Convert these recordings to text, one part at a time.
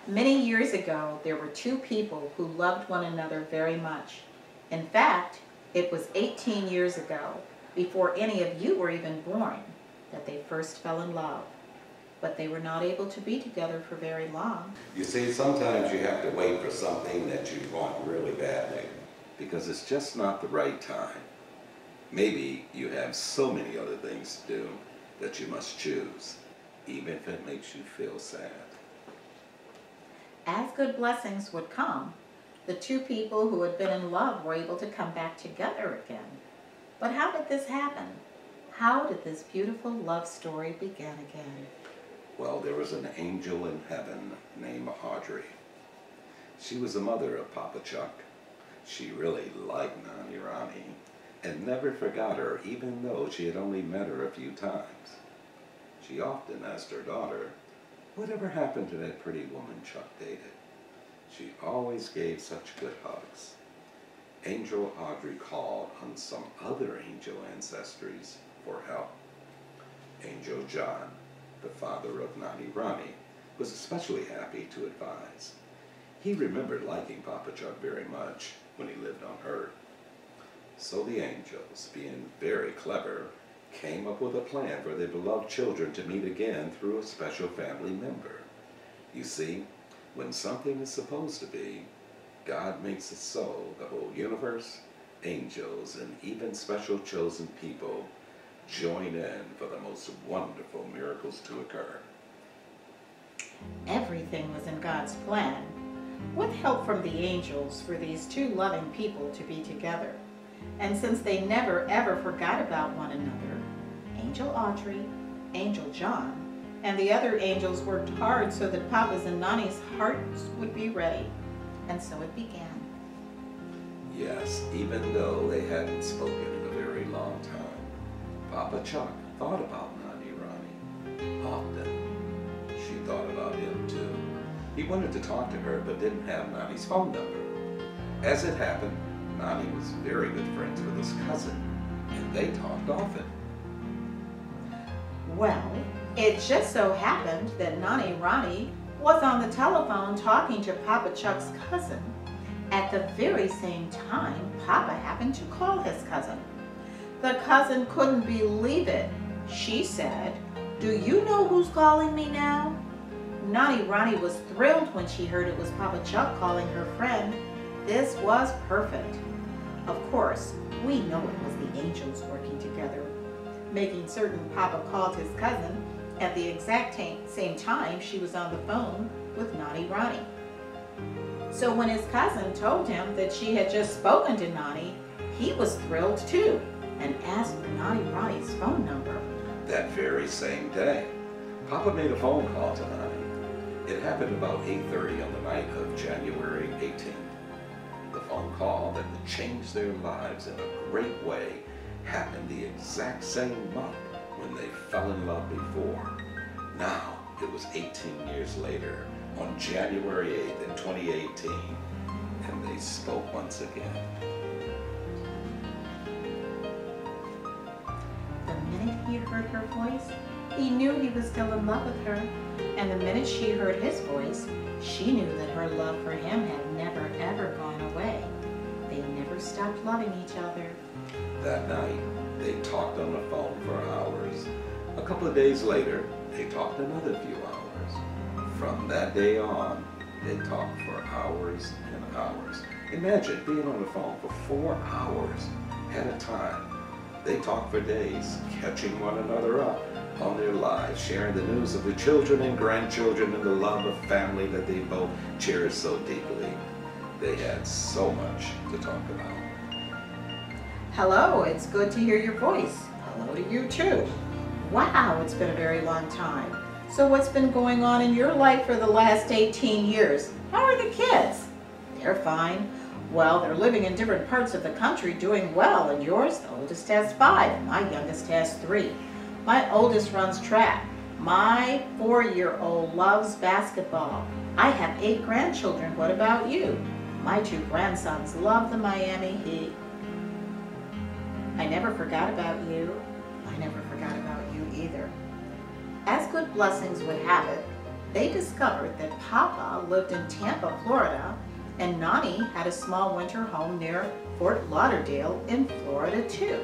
Many years ago, there were two people who loved one another very much. In fact, it was 18 years ago, before any of you were even born, that they first fell in love. But they were not able to be together for very long. You see, sometimes you have to wait for something that you want really badly, because it's just not the right time. Maybe you have so many other things to do that you must choose, even if it makes you feel sad. As good blessings would come, the two people who had been in love were able to come back together again. But how did this happen? How did this beautiful love story begin again? Well, there was an angel in heaven named Audrey. She was the mother of Papa Chuck. She really liked Nani Rani and never forgot her, even though she had only met her a few times. She often asked her daughter, whatever happened to that pretty woman Chuck dated? She always gave such good hugs. Angel Audrey called on some other angel ancestries for help. Angel John, the father of Nani Rani, was especially happy to advise. He remembered liking Papa Chuck very much when he lived on Earth. So the angels, being very clever, came up with a plan for their beloved children to meet again through a special family member. You see, when something is supposed to be, God makes it so the whole universe, angels, and even special chosen people join in for the most wonderful miracles to occur. Everything was in God's plan, with help from the angels for these two loving people to be together. And since they never ever forgot about one another, Angel Audrey, Angel John, and the other angels worked hard so that Papa's and Nani's hearts would be ready. And so it began. Yes, even though they hadn't spoken in a very long time, Papa Chuck thought about Nani Rani. Often, she thought about him too. He wanted to talk to her, but didn't have Nani's phone number. As it happened, Nani was very good friends with his cousin, and they talked often. Well, it just so happened that Nani Rani was on the telephone talking to Papa Chuck's cousin. At the very same time, Papa happened to call his cousin. The cousin couldn't believe it. She said, "Do you know who's calling me now?" Nani Rani was thrilled when she heard it was Papa Chuck calling her friend. This was perfect. Of course, we know it was the angels working together, making certain Papa called his cousin at the exact same time she was on the phone with Nani Rani. So when his cousin told him that she had just spoken to Nani, he was thrilled too and asked for Nani Rani's phone number. That very same day, Papa made a phone call to Nani. It happened about 8:30 on the night of January 18th. The phone call that would change their lives in a great way happened the exact same month when they fell in love before. Now, it was 18 years later, on January 8th in 2018, and they spoke once again. The minute he heard her voice, he knew he was still in love with her. And the minute she heard his voice, she knew that her love for him had never ever gone away. They never stopped loving each other. That night, they talked on the phone for hours. A couple of days later, they talked another few hours. From that day on, they talked for hours and hours. Imagine being on the phone for 4 hours at a time. They talked for days, catching one another up on their lives, sharing the news of the children and grandchildren and the love of family that they both cherished so deeply. They had so much to talk about. Hello, it's good to hear your voice. Hello to you too. Wow, it's been a very long time. So what's been going on in your life for the last 18 years? How are the kids? They're fine. Well, they're living in different parts of the country doing well, and yours, the oldest has 5, and my youngest has 3. My oldest runs track. My 4-year-old loves basketball. I have 8 grandchildren. What about you? My 2 grandsons love the Miami Heat. I never forgot about you. I never forgot about you either. As good blessings would have it, they discovered that Papa lived in Tampa, Florida, and Nani had a small winter home near Fort Lauderdale in Florida too.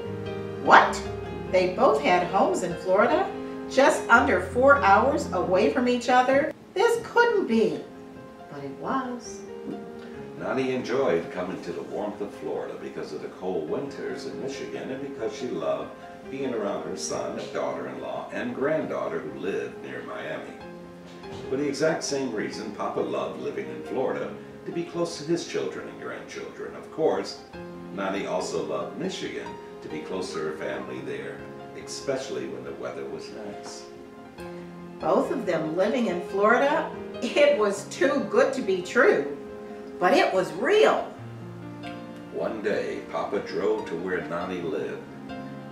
What? They both had homes in Florida, just under 4 hours away from each other? This couldn't be, but it was. Nani enjoyed coming to the warmth of Florida because of the cold winters in Michigan and because she loved being around her son, daughter-in-law, and granddaughter who lived near Miami. For the exact same reason, Papa loved living in Florida, to be close to his children and grandchildren. Of course, Nani also loved Michigan, to be close to her family there, especially when the weather was nice. Both of them living in Florida, it was too good to be true, but it was real. One day, Papa drove to where Nani lived.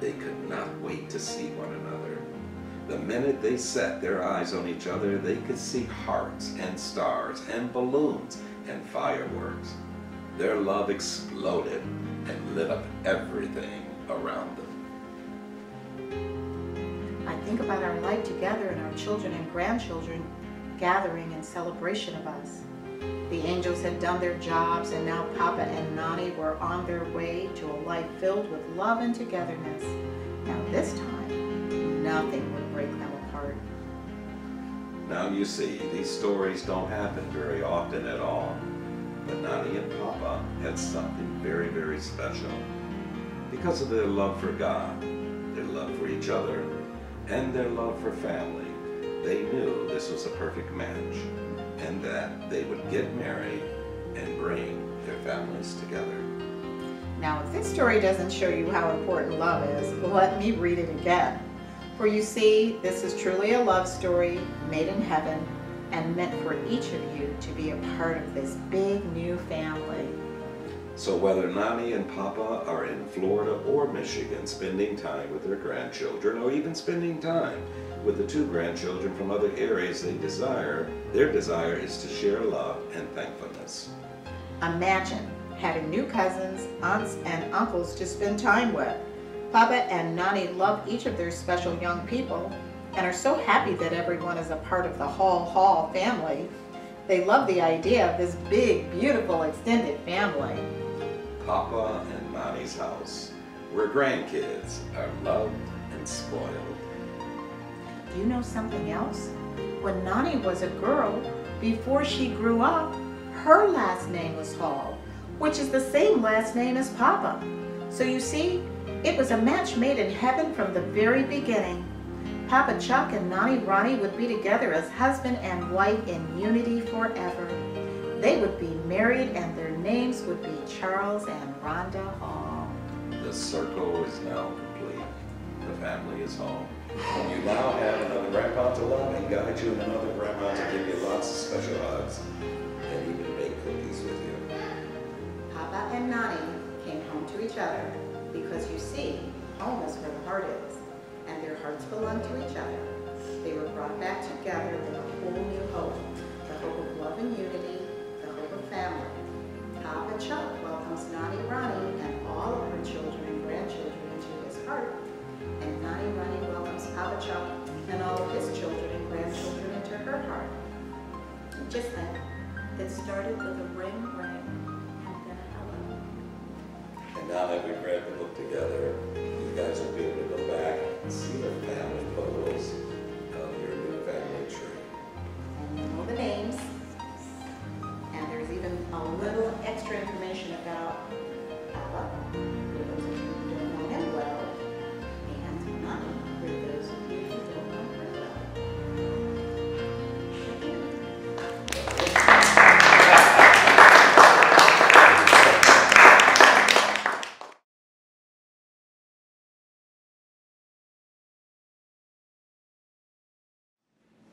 They could not wait to see one another. The minute they set their eyes on each other, they could see hearts and stars and balloons and fireworks. Their love exploded and lit up everything around them. I think about our life together and our children and grandchildren gathering in celebration of us. The angels had done their jobs, and now Papa and Nani were on their way to a life filled with love and togetherness. Now this time, nothing would break them apart. Now you see, these stories don't happen very often at all. But Nani and Papa had something very, very special. Because of their love for God, their love for each other, and their love for family, they knew this was a perfect match, and that they would get married and bring their families together. Now, if this story doesn't show you how important love is, let me read it again. For you see, this is truly a love story made in heaven and meant for each of you to be a part of this big new family. So whether Nani and Papa are in Florida or Michigan spending time with their grandchildren, or even spending time with the two grandchildren from other areas they desire, their desire is to share love and thankfulness. Imagine having new cousins, aunts, and uncles to spend time with. Papa and Nani love each of their special young people and are so happy that everyone is a part of the Hall family. They love the idea of this big, beautiful, extended family. Papa and Nani's house, where grandkids are loved and spoiled. Do you know something else? When Nani was a girl, before she grew up, her last name was Hall, which is the same last name as Papa. So you see, it was a match made in heaven from the very beginning. Papa Chuck and Nani Ronnie would be together as husband and wife in unity forever. They would be married and their names would be Charles and Rhonda Hall. The circle is now complete. The family is home. You now have another grandpa to love and guide you, and another grandma to give you lots of special hugs and even bake cookies with you. Papa and Nani came home to each other because you see, home is where the heart is, and their hearts belong to each other. They were brought back together with a whole new hope, the hope of love and unity, the hope of family. Papa Chuck welcomes Nani Ronnie and all of her children and grandchildren into his heart, and Nani Ronnie welcomes Papa Chuck and all of his children and grandchildren into her heart. Just like it started with a ring, and then a hello. And now that we've read the book together, you guys will be able to go back and see the family photos of your new family tree. And you know the names. And there's even a little extra information about Papa, for those of you who don't know him well, and Nani, for those of you who don't know her well.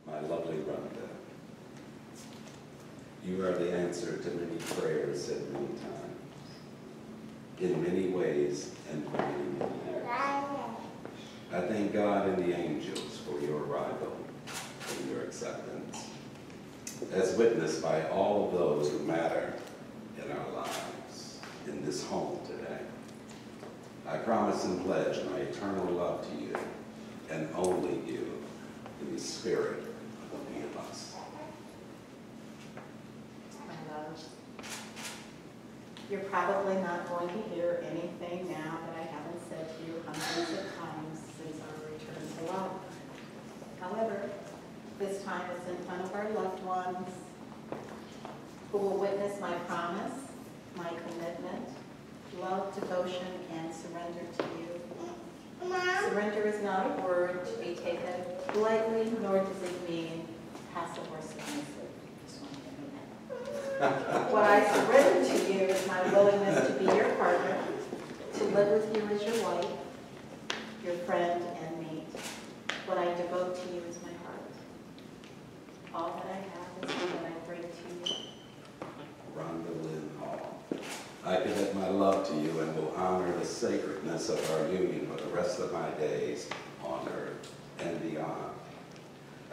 My lovely Rhonda, you are the answer to many prayers said many times, in many ways and for many, many years. I thank God and the angels for your arrival and your acceptance, as witnessed by all of those who matter in our lives in this home today. I promise and pledge my eternal love to you and only you in the spirit of the of us. probably not going to hear anything now that I haven't said to you hundreds of times since our return to life. However, this time it's in front of our loved ones who will witness my promise, my commitment, love, devotion, and surrender to you. Surrender is not a word to be taken lightly, nor does it mean passive or submissive. Just want to get that. What I surrender to you is my willingness to be your partner, to live with you as your wife, your friend and mate. What I devote to you is my heart. All that I have is what I bring to you. Rhonda Lynn Hall. I commit my love to you and will honor the sacredness of our union for the rest of my days on earth and beyond.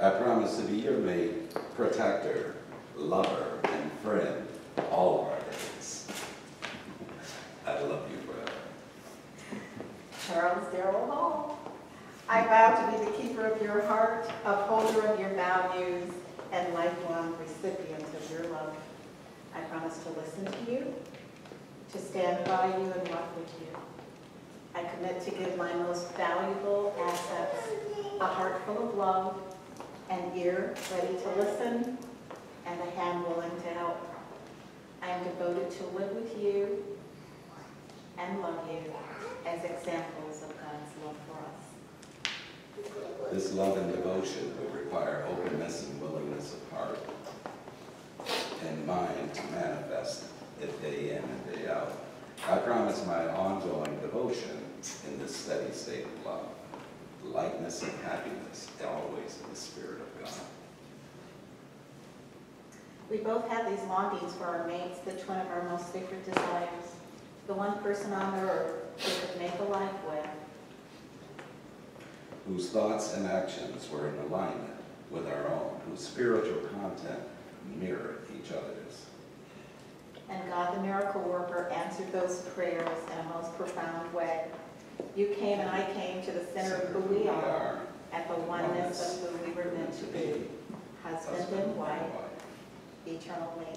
I promise to be your mate, protector, lover, and friend all of our days. I love you forever. Charles Darrell Hall. I vow to be the keeper of your heart, upholder of your values, and lifelong recipient of your love. I promise to listen to you, to stand by you and walk with you. I commit to give my most valuable assets, a heart full of love, an ear ready to listen, and a hand willing to help. I am devoted to live with you and love you as examples of God's love for us. This love and devotion would require openness and willingness of heart and mind to manifest it day in and day out. I promise my ongoing devotion in this steady state of love, lightness and happiness, always in the Spirit of God. We both have these longings for our mates, the twin of our most sacred desires, the one person on earth we could make a life with. Whose thoughts and actions were in alignment with our own, whose spiritual content mirrored each other's. And God, the miracle worker, answered those prayers in a most profound way. You came and I came to the center of who we are, at the oneness of who we were meant to be, husband and wife, eternally